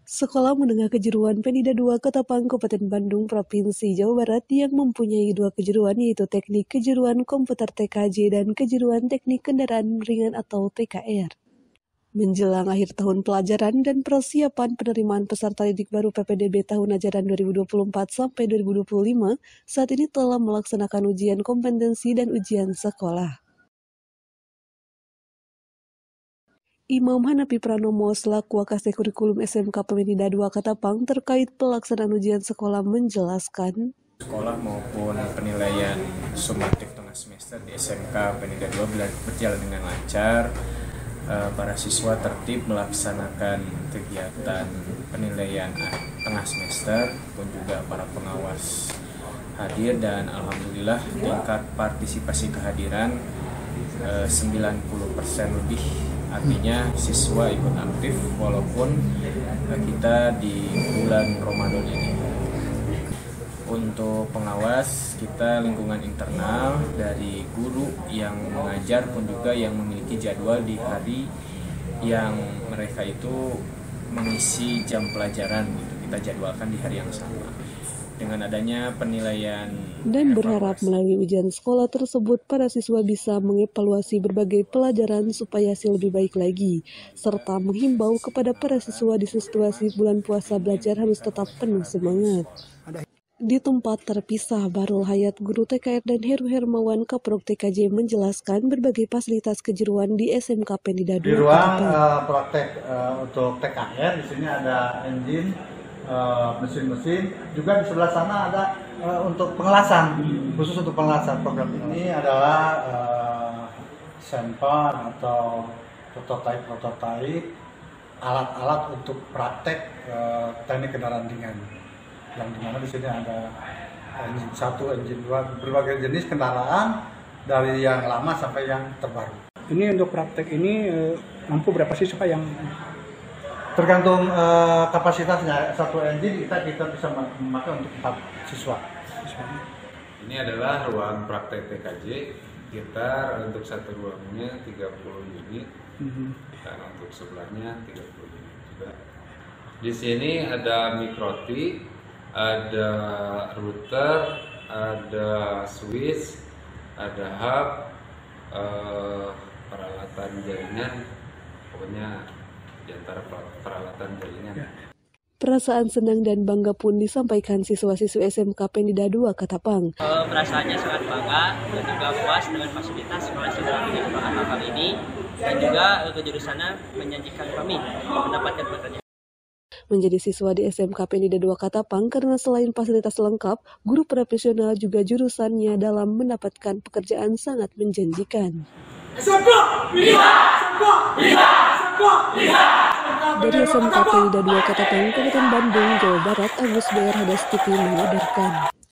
Sekolah Menengah Kejuruan Penida II Ketapang, Kabupaten Bandung, Provinsi Jawa Barat yang mempunyai dua kejuruan yaitu Teknik Kejuruan Komputer TKJ dan Kejuruan Teknik Kendaraan Ringan atau TKR. Menjelang akhir tahun pelajaran dan persiapan penerimaan peserta didik baru PPDB tahun ajaran 2024 sampai 2025, saat ini telah melaksanakan ujian kompetensi dan ujian sekolah. Imam Hanafi Pranomo selaku Wakasek Kurikulum SMK Penida II Ketapang terkait pelaksanaan ujian sekolah menjelaskan, sekolah maupun penilaian sumatif tengah semester di SMK Penida II berjalan dengan lancar. Para siswa tertib melaksanakan kegiatan penilaian tengah semester, pun juga para pengawas hadir dan alhamdulillah tingkat partisipasi kehadiran 90% lebih. Artinya siswa ikut aktif walaupun kita di bulan Ramadan ini. Untuk pengawas, kita lingkungan internal dari guru yang mengajar pun juga yang memiliki jadwal di hari yang mereka itu mengisi jam pelajaran gitu. Kita jadwalkan di hari yang sama. Dengan adanya penilaian dan berharap melalui ujian sekolah tersebut para siswa bisa mengevaluasi berbagai pelajaran supaya hasil lebih baik lagi, serta menghimbau kepada para siswa di situasi bulan puasa belajar harus tetap penuh semangat. Di tempat terpisah, Barul Hayat, guru TKR dan Heru Hermawan, Kaprok TKJ menjelaskan berbagai fasilitas kejuruan di SMK Penida II. Di ruang praktek untuk TKR, di sini ada engine, mesin-mesin, juga di sebelah sana ada untuk pengelasan, khusus untuk pengelasan. Program ini adalah sampel atau prototipe alat-alat untuk praktek teknik kendaraan ringan, yang dimana di sini ada engine 1, engine 2, berbagai jenis kendaraan dari yang lama sampai yang terbaru. Ini untuk praktek ini mampu berapa siswa yang? Tergantung kapasitasnya. Satu engine kita bisa memakai untuk 4 siswa. Ini adalah ruang praktek TKJ. Kita untuk satu ruangnya 30 unit dan untuk sebelahnya 30 unit juga. Di sini ada mikroti, ada router, ada switch, ada hub, peralatan jaringan, pokoknya di antara peralatan jaringan. Perasaan senang dan bangga pun disampaikan siswa-siswi SMK Penida II Ketapang. Perasaannya sangat bangga dan juga puas dengan fasilitas mahasiswa yang bakal ini, dan juga kejurusannya menjanjikan kami mendapatkan pekerjaan. Menjadi siswa di SMK Penida II Ketapang karena selain fasilitas lengkap, guru profesional juga jurusannya dalam mendapatkan pekerjaan sangat menjanjikan. Dari SMK Penida II Ketapang, Kabupaten Bandung, Jawa Barat, Agus BR Hadas TV mengabarkan.